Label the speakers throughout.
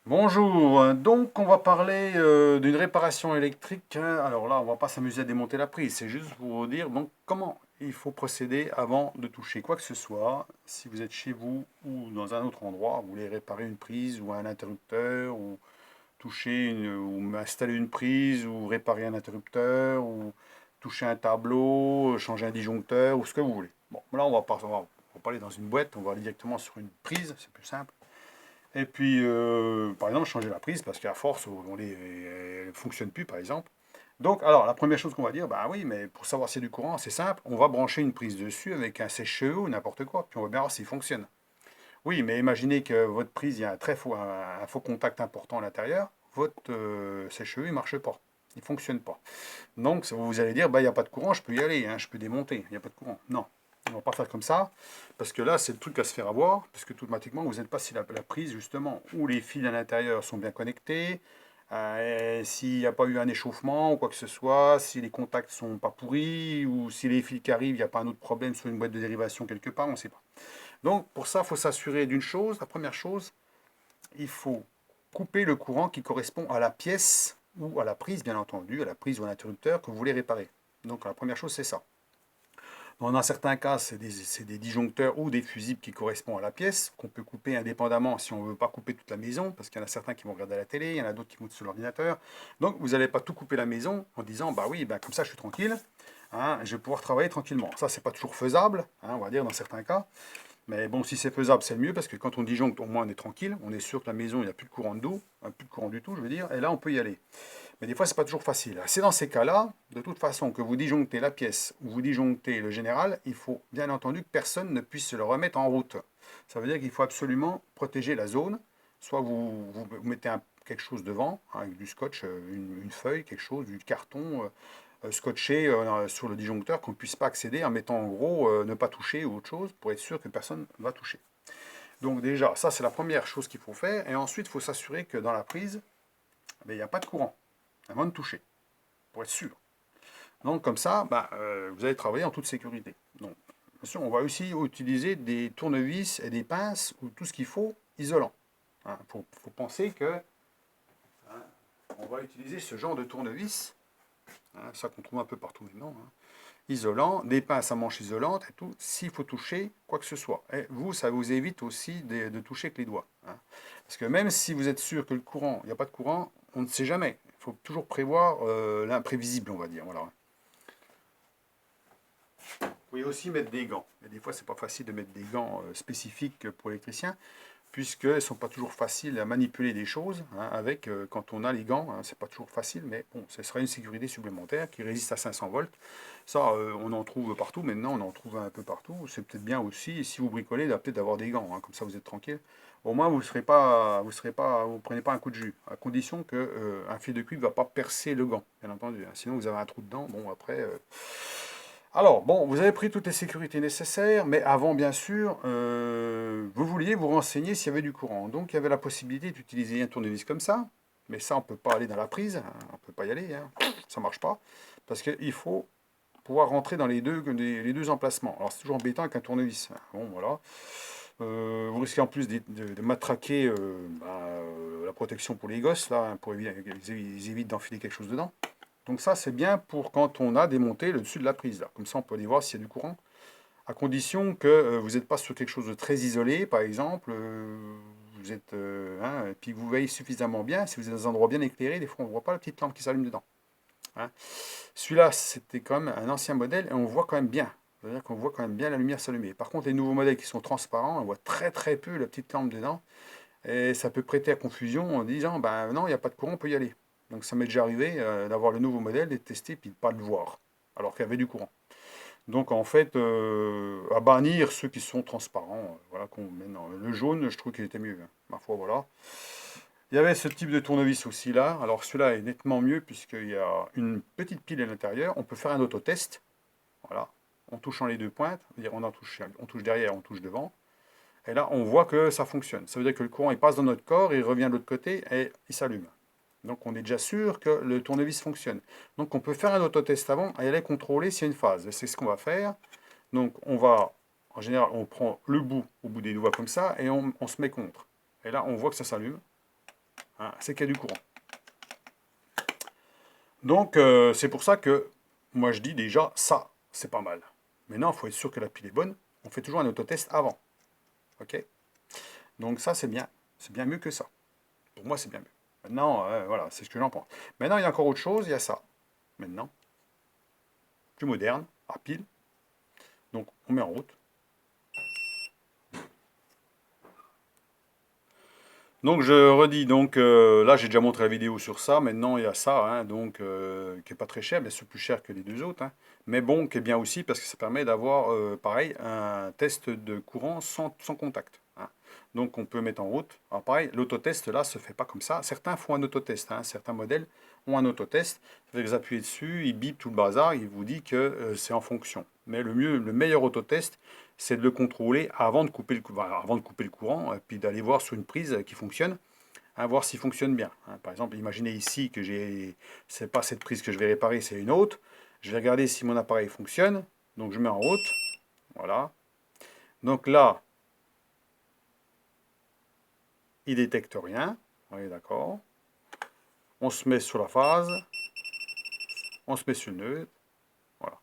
Speaker 1: Bonjour, donc on va parler d'une réparation électrique, hein. Alors là, on va pas s'amuser à démonter la prise, c'est juste pour vous dire donc comment il faut procéder avant de toucher quoi que ce soit. Si vous êtes chez vous ou dans un autre endroit, vous voulez réparer une prise ou un interrupteur ou ou installer une prise ou réparer un interrupteur ou toucher un tableau, changer un disjoncteur ou ce que vous voulez. Bon, là on va pas aller dans une boîte, on va aller directement sur une prise, c'est plus simple. Et puis, par exemple, changer la prise parce qu'à force, elle ne fonctionne plus, par exemple. Donc, alors, la première chose qu'on va dire, bah oui, mais pour savoir s'il y a du courant, c'est simple, on va brancher une prise dessus avec un sèche-cheveux ou n'importe quoi, puis on va bien voir s'il fonctionne. Oui, mais imaginez que votre prise, il y a un faux contact important à l'intérieur, votre sèche-cheveux, il ne marche pas, il ne fonctionne pas. Donc, vous allez dire, bah, il n'y a pas de courant, je peux y aller, hein, je peux démonter, il n'y a pas de courant. Non, on ne va pas faire comme ça, parce que là, c'est le truc à se faire avoir, parce que automatiquement, vous n'êtes pas si la prise, justement, où les fils à l'intérieur sont bien connectés, s'il n'y a pas eu un échauffement ou quoi que ce soit, si les contacts sont pas pourris, ou si les fils qui arrivent, il n'y a pas un autre problème sur une boîte de dérivation quelque part, on ne sait pas. Donc, pour ça, il faut s'assurer d'une chose. La première chose, il faut couper le courant qui correspond à la pièce ou à la prise, bien entendu, à la prise ou à l'interrupteur que vous voulez réparer. Donc la première chose, c'est ça. Dans certains cas, c'est des disjoncteurs ou des fusibles qui correspondent à la pièce, qu'on peut couper indépendamment si on ne veut pas couper toute la maison, parce qu'il y en a certains qui vont regarder la télé, il y en a d'autres qui vont sur l'ordinateur. Donc vous n'allez pas tout couper la maison en disant, bah oui, bah, comme ça je suis tranquille, hein, je vais pouvoir travailler tranquillement. Ça, c'est pas toujours faisable, hein, on va dire, dans certains cas. Mais bon, si c'est faisable, c'est le mieux parce que quand on disjoncte, au moins on est tranquille, on est sûr que la maison, il n'y a plus de courant d'eau, plus de courant du tout, je veux dire, et là on peut y aller. Mais des fois, c'est pas toujours facile. C'est dans ces cas-là, de toute façon, que vous disjonctez la pièce ou vous disjonctez le général, il faut bien entendu que personne ne puisse se le remettre en route. Ça veut dire qu'il faut absolument protéger la zone. Soit vous mettez quelque chose devant, hein, avec du scotch, une feuille, quelque chose, du carton, scotché sur le disjoncteur qu'on ne puisse pas accéder en mettant en gros ne pas toucher ou autre chose pour être sûr que personne ne va toucher. Donc déjà, ça c'est la première chose qu'il faut faire. Et ensuite, il faut s'assurer que dans la prise, il n'y a pas de courant avant de toucher, pour être sûr. Donc comme ça, vous allez travailler en toute sécurité. Donc, bien sûr, on va aussi utiliser des tournevis et des pinces ou tout ce qu'il faut isolant. Il faut penser que on va utiliser ce genre de tournevis, hein, ça qu'on trouve un peu partout maintenant, hein, isolant, des pinces à manche isolante et tout, s'il faut toucher quoi que ce soit. Et vous, ça vous évite aussi de toucher avec les doigts, hein. Parce que même si vous êtes sûr que le courant, il n'y a pas de courant, on ne sait jamais. Il faut toujours prévoir l'imprévisible, on va dire. Voilà. Vous pouvez aussi mettre des gants. Et des fois, c'est pas facile de mettre des gants spécifiques pour l'électricien, puisqu'ils ne sont pas toujours faciles à manipuler des choses, hein, avec quand on a les gants, hein, c'est pas toujours facile, mais bon, ce sera une sécurité supplémentaire qui résiste à 500 volts. Ça, on en trouve partout maintenant, on en trouve un peu partout. C'est peut-être bien aussi, si vous bricolez, peut-être d'avoir des gants, hein, comme ça vous êtes tranquille. Au moins, vous prenez pas un coup de jus, à condition que un fil de cuivre ne va pas percer le gant, bien entendu, hein. Sinon, vous avez un trou dedans. Bon, après. Alors, bon, vous avez pris toutes les sécurités nécessaires, mais avant, bien sûr, vous vouliez vous renseigner s'il y avait du courant. Donc, il y avait la possibilité d'utiliser un tournevis comme ça, mais ça, on ne peut pas aller dans la prise, hein, on ne peut pas y aller, hein, ça ne marche pas, parce qu'il faut pouvoir rentrer dans les deux emplacements. Alors, c'est toujours embêtant avec un tournevis, hein. Bon, voilà. Vous risquez en plus de matraquer la protection pour les gosses, là, hein, pour éviter, ils évitent d'enfiler quelque chose dedans. Donc ça, c'est bien pour quand on a démonté le dessus de la prise, là. Comme ça, on peut aller voir s'il y a du courant. À condition que vous n'êtes pas sur quelque chose de très isolé, par exemple. Vous êtes, hein, et puis vous veillez suffisamment bien. Si vous êtes dans un endroit bien éclairé, des fois, on ne voit pas la petite lampe qui s'allume dedans, hein. Celui-là, c'était quand même un ancien modèle et on voit quand même bien. C'est-à-dire qu'on voit quand même bien la lumière s'allumer. Par contre, les nouveaux modèles qui sont transparents, on voit très très peu la petite lampe dedans. Et ça peut prêter à confusion en disant, ben non, il n'y a pas de courant, on peut y aller. Donc ça m'est déjà arrivé d'avoir le nouveau modèle, de tester, puis de ne pas le voir, alors qu'il y avait du courant. Donc en fait, à bannir ceux qui sont transparents, voilà, qu'on met dans le jaune, je trouve qu'il était mieux, hein. Ma foi, voilà. Il y avait ce type de tournevis aussi là. Alors celui-là est nettement mieux puisqu'il y a une petite pile à l'intérieur. On peut faire un autotest, voilà, en touchant les deux pointes. C'est-à-dire on touche derrière, on touche devant. Et là, on voit que ça fonctionne. Ça veut dire que le courant il passe dans notre corps, il revient de l'autre côté et il s'allume. Donc on est déjà sûr que le tournevis fonctionne. Donc on peut faire un autotest avant et aller contrôler s'il y a une phase. C'est ce qu'on va faire. Donc on va, en général, on prend le bout au bout des doigts comme ça et on se met contre. Et là, on voit que ça s'allume. hein, c'est qu'il y a du courant. Donc, c'est pour ça que moi je dis déjà, ça, c'est pas mal. Maintenant, il faut être sûr que la pile est bonne. On fait toujours un autotest avant. Ok? Donc ça, c'est bien. C'est bien mieux que ça. Pour moi, c'est bien mieux. Maintenant, voilà, c'est ce que j'en pense. Maintenant, il y a encore autre chose, il y a ça. Maintenant, plus moderne, à pile. Donc, on met en route. Donc, je redis, donc là, j'ai déjà montré la vidéo sur ça. Maintenant, il y a ça, hein, donc, qui n'est pas très cher, mais c'est plus cher que les deux autres. Hein. Mais bon, qui est bien aussi parce que ça permet d'avoir, pareil, un test de courant sans contact. Hein. Donc, on peut mettre en route. Alors, pareil, l'autotest, là, se fait pas comme ça. Certains font un autotest. Hein. Certains modèles ont un autotest. Vous appuyez dessus, il bip tout le bazar, il vous dit que c'est en fonction. Mais le meilleur autotest, c'est de le contrôler avant de couper le courant, puis d'aller voir sur une prise qui fonctionne, hein, voir s'il fonctionne bien. Hein. Par exemple, imaginez ici que c'est pas cette prise que je vais réparer, c'est une autre. Je vais regarder si mon appareil fonctionne. Donc je mets en route. Voilà. Donc là, il détecte rien. Oui, d'accord. On se met sur la phase. On se met sur le neutre. Voilà.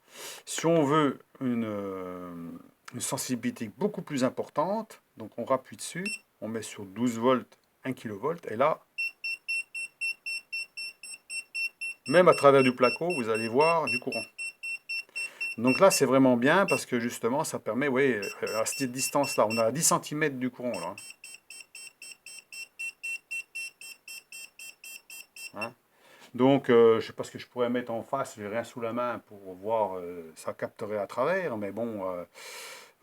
Speaker 1: Si on veut une sensibilité beaucoup plus importante, donc on rappuie dessus, on met sur 12 volts, 1 kV, et là, même à travers du placo, vous allez voir du courant. Donc là, c'est vraiment bien parce que justement, ça permet, oui, à cette distance-là, on a à 10 cm du courant là. Hein. Donc, je ne sais pas ce que je pourrais mettre en face, j'ai rien sous la main pour voir, ça capterait à travers, mais bon,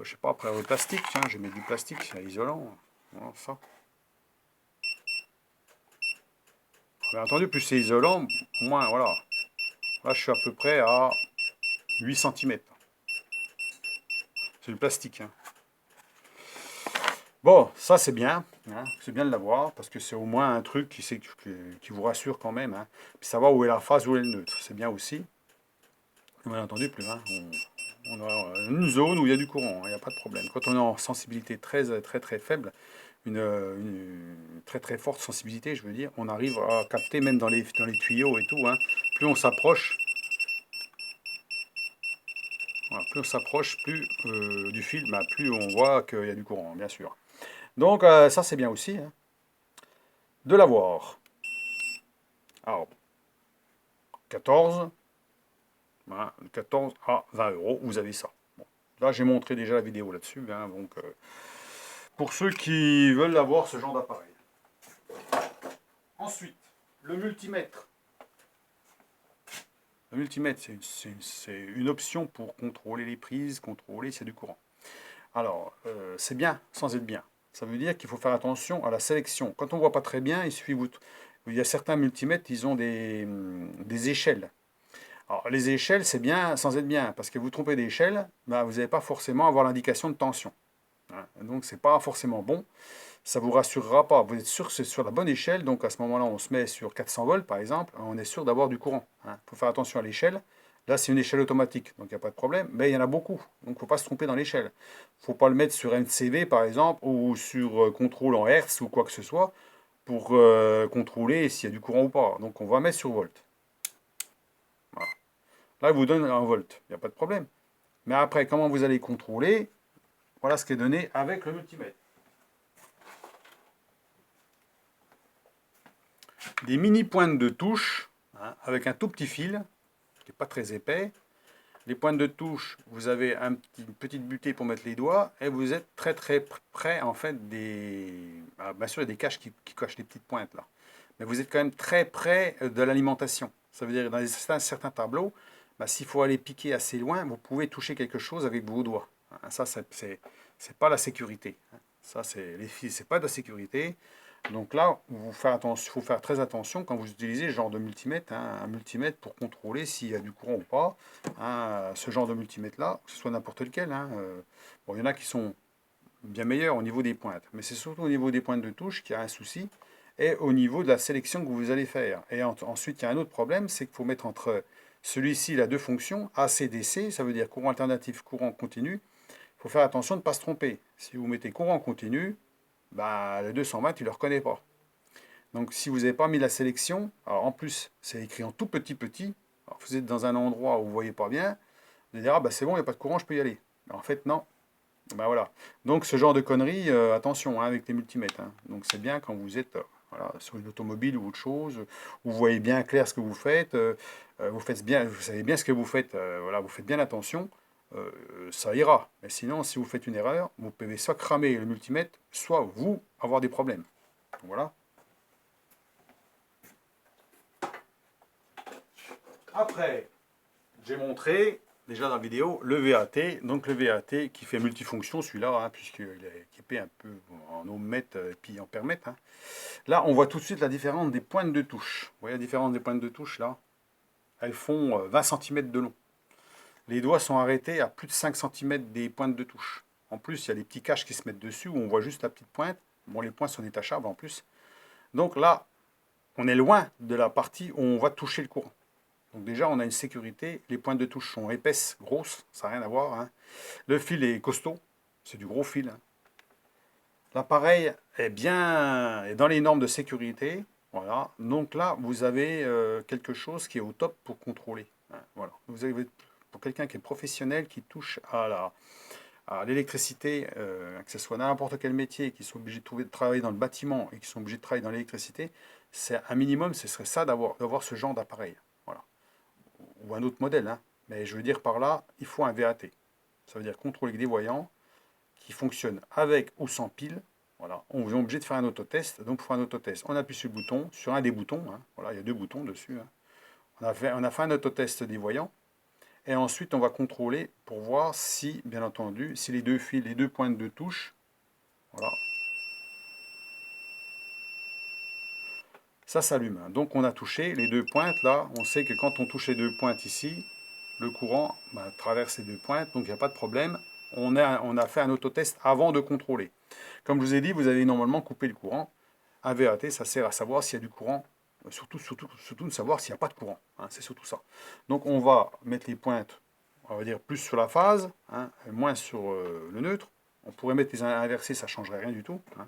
Speaker 1: je sais pas, après le plastique, tiens, je mets du plastique, c'est isolant. Voilà, ça. Bien entendu, plus c'est isolant, moins, voilà. Là, je suis à peu près à 8 cm. C'est du plastique. Hein. Bon, ça c'est bien. Hein. C'est bien de l'avoir parce que c'est au moins un truc qui vous rassure quand même. Hein. Puis savoir où est la phase, où est le neutre. C'est bien aussi. Bien entendu, plus. Hein. On a une zone où il y a du courant. Il n'y a pas de problème. Quand on est en sensibilité très faible, une très très forte sensibilité, je veux dire, on arrive à capter même dans les tuyaux et tout. Hein. Plus on s'approche, voilà, plus on s'approche, plus du fil, bah, plus on voit qu'il y a du courant, bien sûr. Donc ça c'est bien aussi hein, de l'avoir. Alors 14, hein, 14 à 20 euros, vous avez ça. Bon. Là j'ai montré déjà la vidéo là-dessus, hein, donc pour ceux qui veulent avoir ce genre d'appareil. Ensuite, le multimètre. Le multimètre, c'est une option pour contrôler les prises, contrôler s'il y a du courant. Alors, c'est bien sans être bien. Ça veut dire qu'il faut faire attention à la sélection. Quand on ne voit pas très bien, il y a certains multimètres, ils ont des échelles. Alors, les échelles, c'est bien sans être bien, parce que vous trompez d'échelle, ben, vous n'allez pas forcément avoir l'indication de tension. Hein. Donc, ce n'est pas forcément bon. Ça ne vous rassurera pas. Vous êtes sûr que c'est sur la bonne échelle, donc à ce moment-là, on se met sur 400 volts, par exemple, on est sûr d'avoir du courant. Il faut faire attention à l'échelle. Là, c'est une échelle automatique, donc il n'y a pas de problème, mais il y en a beaucoup, donc il ne faut pas se tromper dans l'échelle. Il ne faut pas le mettre sur MCV, par exemple, ou sur contrôle en Hertz, ou quoi que ce soit, pour contrôler s'il y a du courant ou pas. Donc on va mettre sur volt. Voilà. Là, il vous donne un volt, il n'y a pas de problème. Mais après, comment vous allez contrôler? Voilà ce qui est donné avec le multimètre. Des mini pointes de touche, hein, avec un tout petit fil, qui n'est pas très épais. Les pointes de touche, vous avez une petite butée pour mettre les doigts, et vous êtes très près, en fait, bien sûr, il y a des caches qui cachent les petites pointes, là. Mais vous êtes quand même très près de l'alimentation. Ça veut dire que dans certains tableaux, s'il faut aller piquer assez loin, vous pouvez toucher quelque chose avec vos doigts. Ça, c'est pas la sécurité. Ça, les fils, c'est pas de la sécurité. Donc là, il faut faire très attention quand vous utilisez ce genre de multimètre, hein, un multimètre pour contrôler s'il y a du courant ou pas. Hein, ce genre de multimètre-là, que ce soit n'importe lequel. Hein, bon, il y en a qui sont bien meilleurs au niveau des pointes, mais c'est surtout au niveau des pointes de touche qu'il y a un souci, et au niveau de la sélection que vous allez faire. Et ensuite, il y a un autre problème, c'est qu'il faut mettre entre celui-ci, il a deux fonctions, AC-DC, ça veut dire courant alternatif, courant continu. Il faut faire attention de ne pas se tromper. Si vous mettez courant continu, bah, le 220, tu ne le reconnais pas. Donc si vous n'avez pas mis la sélection, alors en plus c'est écrit en tout petit, alors vous êtes dans un endroit où vous ne voyez pas bien, vous allez dire ah bah c'est bon, il n'y a pas de courant, je peux y aller. Mais en fait non. Ben voilà. Donc ce genre de conneries, attention hein, avec les multimètres, hein. Donc c'est bien quand vous êtes voilà, sur une automobile ou autre chose, où vous voyez bien clair ce que vous faites bien, vous savez bien ce que vous faites, voilà, vous faites bien attention, ça ira. Mais sinon, si vous faites une erreur, vous pouvez soit cramer le multimètre, soit vous avoir des problèmes. Voilà. Après, j'ai montré déjà dans la vidéo le VAT, donc le VAT qui fait multifonction, celui-là, hein, puisqu'il est équipé un peu en ohmmètre et puis en permètre. Hein. Là, on voit tout de suite la différence des pointes de touche. Vous voyez la différence des pointes de touche là? Elles font 20 cm de long. Les doigts sont arrêtés à plus de 5 cm des pointes de touche. En plus, il y a les petits caches qui se mettent dessus où on voit juste la petite pointe. Bon, les points sont détachables en plus. Donc là, on est loin de la partie où on va toucher le courant. Donc déjà, on a une sécurité. Les pointes de touche sont épaisses, grosses, ça n'a rien à voir. Hein. Le fil est costaud, c'est du gros fil. Hein. L'appareil est dans les normes de sécurité. Voilà. Donc là, vous avez quelque chose qui est au top pour contrôler. Hein. Voilà. Vous avez pour quelqu'un qui est professionnel, qui touche à l'électricité, que ce soit n'importe quel métier, qui sont obligés de travailler dans le bâtiment et qui sont obligés de travailler dans l'électricité, c'est un minimum, ce serait ça d'avoir ce genre d'appareil. Voilà. Ou un autre modèle. Hein. Mais je veux dire par là, il faut un VAT. Ça veut dire contrôler des voyants qui fonctionnent avec ou sans pile. Voilà. On est obligé de faire un autotest. Donc pour faire un autotest, on appuie sur le bouton, sur un des boutons. Hein. Voilà, il y a deux boutons dessus. Hein. On a fait un autotest des voyants. Et ensuite, on va contrôler pour voir si, bien entendu, si les deux fils, les deux pointes de touche, voilà, ça s'allume. Donc on a touché les deux pointes là. On sait que quand on touche les deux pointes ici, le courant traverse les deux pointes, donc il n'y a pas de problème. On a fait un autotest avant de contrôler. Comme je vous ai dit, vous allez normalement couper le courant. Un VAT, ça sert à savoir s'il y a du courant, surtout de savoir s'il n'y a pas de courant. Hein, c'est surtout ça. Donc on va mettre les pointes, on va dire plus sur la phase, hein, moins sur le neutre. On pourrait mettre les inversés, ça ne changerait rien du tout. Hein.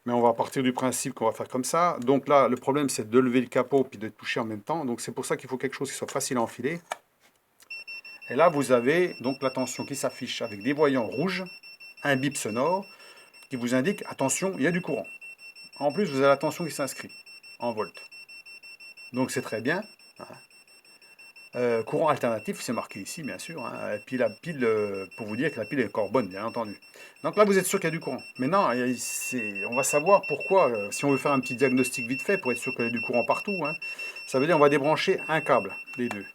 Speaker 1: Mais on va partir du principe qu'on va faire comme ça. Donc là, le problème, c'est de lever le capot puis de toucher en même temps. Donc c'est pour ça qu'il faut quelque chose qui soit facile à enfiler. Et là, vous avez donc la tension qui s'affiche avec des voyants rouges, un bip sonore qui vous indique, attention, il y a du courant. En plus, vous avez la tension qui s'inscrit en volts. Donc c'est très bien. Courant alternatif, c'est marqué ici, bien sûr. Hein. Et puis la pile, pour vous dire que la pile est encore bonne, bien entendu. Donc là, vous êtes sûr qu'il y a du courant. Maintenant, on va savoir pourquoi, si on veut faire un petit diagnostic vite fait, pour être sûr qu'il y a du courant partout, hein, ça veut dire qu'on va débrancher un câble, des deux.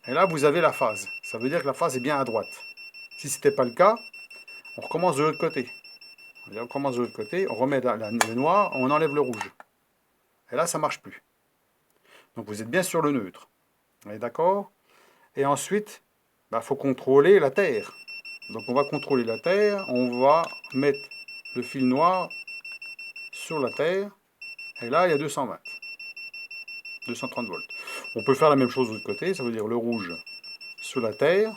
Speaker 1: Et là, vous avez la phase. Ça veut dire que la phase est bien à droite. Si ce n'était pas le cas, on recommence de l'autre côté. On commence de l'autre côté, on remet le noir, on enlève le rouge. Et là, ça ne marche plus. Donc vous êtes bien sur le neutre. On est d'accord? Et ensuite, il faut contrôler la terre. Donc on va contrôler la terre, on va mettre le fil noir sur la terre. Et là, il y a 220. 230 volts. On peut faire la même chose de l'autre côté, ça veut dire le rouge sur la terre.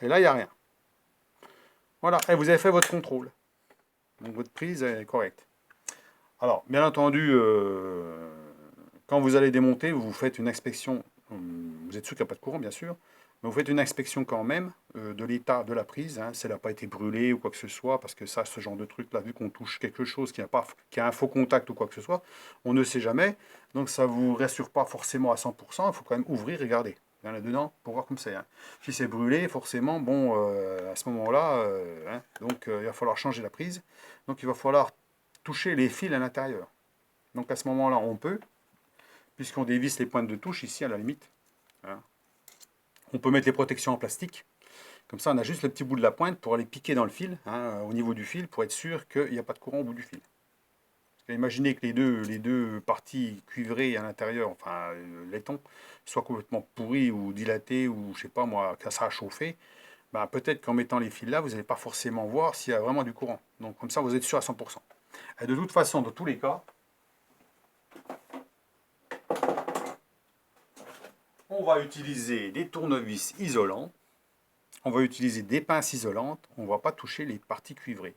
Speaker 1: Et là, il n'y a rien. Voilà, et vous avez fait votre contrôle. Donc votre prise est correcte. Alors, bien entendu, quand vous allez démonter, vous faites une inspection. Vous êtes sûr qu'il n'y a pas de courant, bien sûr. Mais vous faites une inspection quand même de l'état de la prise. Hein, si elle n'a pas été brûlée ou quoi que ce soit. Parce que ça, ce genre de truc-là, vu qu'on touche quelque chose qui a un faux contact ou quoi que ce soit, on ne sait jamais. Donc ça ne vous rassure pas forcément à 100%. Il faut quand même ouvrir et regarder là-dedans pour voir comme c'est. Hein. Si c'est brûlé, forcément, bon, à ce moment-là, hein, donc il va falloir changer la prise. Donc il va falloir toucher les fils à l'intérieur. Donc à ce moment-là, on peut, puisqu'on dévisse les pointes de touche ici à la limite. Hein. On peut mettre les protections en plastique. Comme ça, on a juste le petit bout de la pointe pour aller piquer dans le fil, hein, au niveau du fil, pour être sûr qu'il n'y a pas de courant au bout du fil. Imaginez que les deux parties cuivrées à l'intérieur, enfin laiton, soient complètement pourries ou dilatées, ou je sais pas moi, que ça a chauffé. Ben, peut-être qu'en mettant les fils là, vous n'allez pas forcément voir s'il y a vraiment du courant. Donc comme ça, vous êtes sûr à 100%. Et de toute façon, dans tous les cas, on va utiliser des tournevis isolants, on va utiliser des pinces isolantes, on ne va pas toucher les parties cuivrées.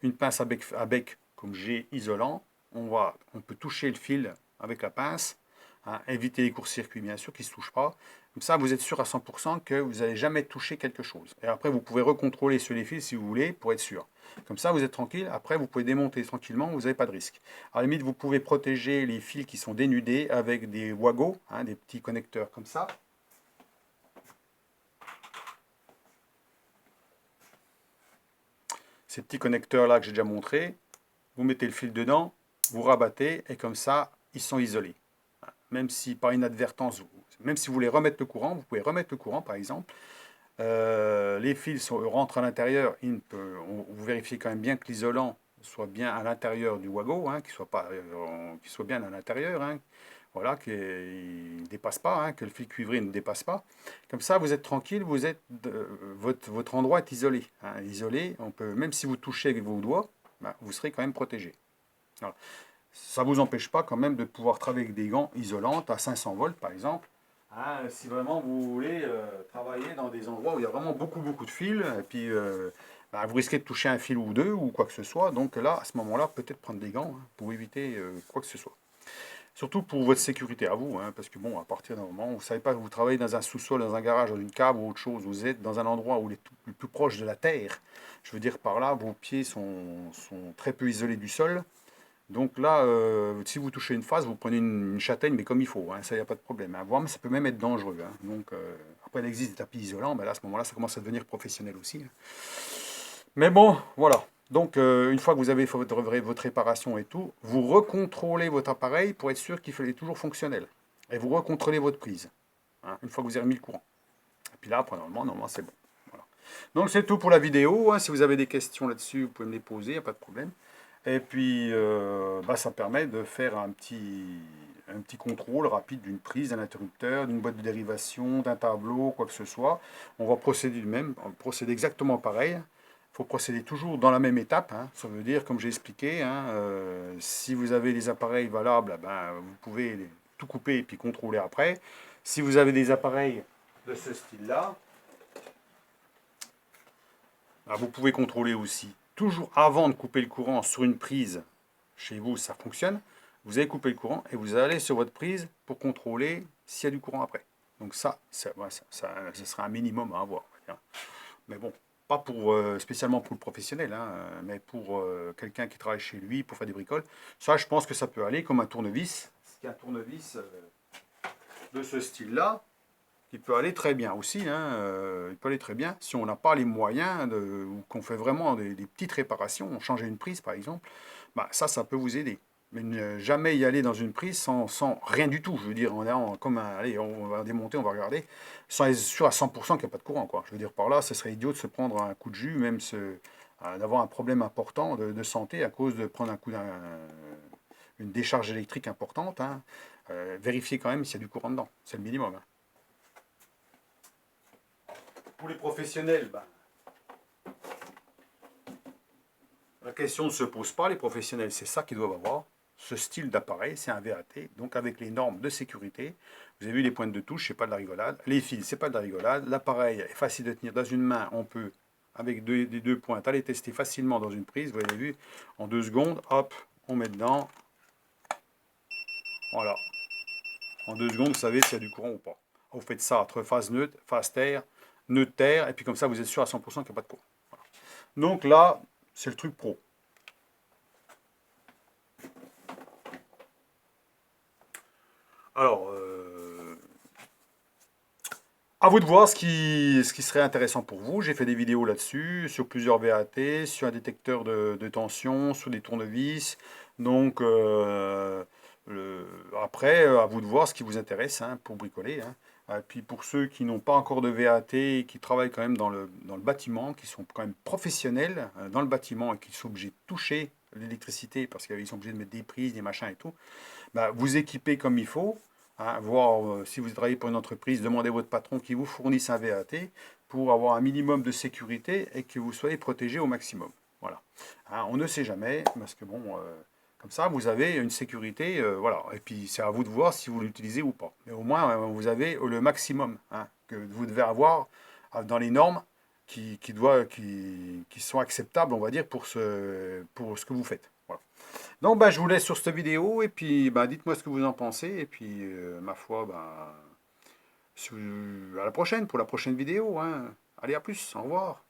Speaker 1: Une pince à bec comme G isolant, on peut toucher le fil avec la pince, hein, éviter les courts-circuits bien sûr qui ne se touchent pas. Comme ça, vous êtes sûr à 100% que vous n'allez jamais toucher quelque chose. Et après, vous pouvez recontrôler sur les fils si vous voulez pour être sûr. Comme ça, vous êtes tranquille. Après, vous pouvez démonter tranquillement, vous n'avez pas de risque. À la limite, vous pouvez protéger les fils qui sont dénudés avec des Wago, hein, des petits connecteurs comme ça. Ces petits connecteurs-là que j'ai déjà montré, vous mettez le fil dedans, vous rabattez et comme ça, ils sont isolés. Même si par inadvertance, même si vous voulez remettre le courant, vous pouvez remettre le courant par exemple. Les fils rentrent à l'intérieur, vous vérifiez quand même bien que l'isolant soit bien à l'intérieur du Wago, hein, qu'il soit bien à l'intérieur, hein, voilà, qu'il ne dépasse pas, hein, que le fil cuivré ne dépasse pas. Comme ça, vous êtes tranquille, votre endroit est isolé. Hein, isolé, même si vous touchez avec vos doigts, ben, vous serez quand même protégé. Voilà. Ça ne vous empêche pas quand même de pouvoir travailler avec des gants isolantes à 500 volts par exemple. Hein, si vraiment vous voulez travailler dans des endroits où il y a vraiment beaucoup de fils, et puis bah, vous risquez de toucher un fil ou deux ou quoi que ce soit, donc là, à ce moment-là, peut-être prendre des gants hein, pour éviter quoi que ce soit. Surtout pour votre sécurité à vous, hein, parce que bon, à partir d'un moment, vous ne savez pas que vous travaillez dans un sous-sol, dans un garage, dans une cave ou autre chose, vous êtes dans un endroit où il est le plus proche de la terre. Je veux dire par là, vos pieds sont très peu isolés du sol. Donc là, si vous touchez une face, vous prenez une châtaigne, mais comme il faut, hein, ça, il n'y a pas de problème. Hein. Voire, ça peut même être dangereux. Hein. Donc, après, il existe des tapis isolants, ben là, à ce moment-là, ça commence à devenir professionnel aussi. Hein. Mais bon, voilà. Donc, une fois que vous avez fait votre réparation et tout, vous recontrôlez votre appareil pour être sûr qu'il est toujours fonctionnel. Et vous recontrôlez votre prise, hein, une fois que vous avez remis le courant. Et puis là, après, normalement c'est bon. Voilà. Donc, c'est tout pour la vidéo. Hein. Si vous avez des questions là-dessus, vous pouvez me les poser, il n'y a pas de problème. Et puis, bah, ça permet de faire un petit contrôle rapide d'une prise, d'un interrupteur, d'une boîte de dérivation, d'un tableau, quoi que ce soit. On va procéder du même, on va procéder exactement pareil. Il faut procéder toujours dans la même étape. Hein. Ça veut dire, comme j'ai expliqué, hein, si vous avez des appareils valables, ben, vous pouvez tout couper et puis contrôler après. Si vous avez des appareils de ce style-là, vous pouvez contrôler aussi. Toujours avant de couper le courant sur une prise, chez vous ça fonctionne, vous allez couper le courant et vous allez sur votre prise pour contrôler s'il y a du courant après. Donc ça sera un minimum à avoir. Mais bon, pas spécialement pour le professionnel, hein, mais pour quelqu'un qui travaille chez lui, pour faire des bricoles. Ça, je pense que ça peut aller comme un tournevis. C'est un tournevis de ce style-là. Il peut aller très bien aussi, hein, il peut aller très bien. Si on n'a pas les moyens, ou qu'on fait vraiment des petites réparations, on change une prise par exemple, bah, ça peut vous aider. Mais ne jamais y aller dans une prise sans rien du tout. Je veux dire, allez, on va démonter, on va regarder, sans être sûr à 100% qu'il n'y a pas de courant. Quoi. Je veux dire, par là, ce serait idiot de se prendre un coup de jus, même d'avoir un problème important de santé à cause de prendre une décharge électrique importante. Hein. Vérifiez quand même s'il y a du courant dedans, c'est le minimum. Hein. Pour les professionnels, la question ne se pose pas. Les professionnels, c'est ça qu'ils doivent avoir. Ce style d'appareil, c'est un VAT, donc avec les normes de sécurité. Vous avez vu les pointes de touche, c'est pas de la rigolade. Les fils, c'est pas de la rigolade. L'appareil est facile de tenir dans une main. On peut, avec des deux pointes, aller tester facilement dans une prise. Vous avez vu, en 2 secondes, hop, on met dedans. Voilà. En 2 secondes, vous savez s'il y a du courant ou pas. Vous faites ça entre phase neutre, phase terre, neutre terre, et puis comme ça, vous êtes sûr à 100% qu'il n'y a pas de courant. Voilà. Donc là, c'est le truc pro. Alors, à vous de voir ce qui serait intéressant pour vous. J'ai fait des vidéos là-dessus, sur plusieurs VAT, sur un détecteur de tension, sur des tournevis. Donc, après, à vous de voir ce qui vous intéresse hein, pour bricoler. Hein. Et puis pour ceux qui n'ont pas encore de VAT, qui travaillent quand même dans le bâtiment, qui sont quand même professionnels dans le bâtiment et qui sont obligés de toucher l'électricité parce qu'ils sont obligés de mettre des prises, des machins et tout, bah, vous équipez comme il faut. Hein, voir si vous travaillez pour une entreprise, demandez à votre patron qui vous fournisse un VAT pour avoir un minimum de sécurité et que vous soyez protégé au maximum. Voilà. Hein, on ne sait jamais, parce que bon, comme ça, vous avez une sécurité, voilà. Et puis, c'est à vous de voir si vous l'utilisez ou pas. Mais au moins, vous avez le maximum hein, que vous devez avoir dans les normes qui sont acceptables, on va dire, pour ce que vous faites. Voilà. Donc, bah, je vous laisse sur cette vidéo et puis bah, dites-moi ce que vous en pensez. Et puis, ma foi, bah, à la prochaine pour la prochaine vidéo, hein. Allez, à plus, au revoir.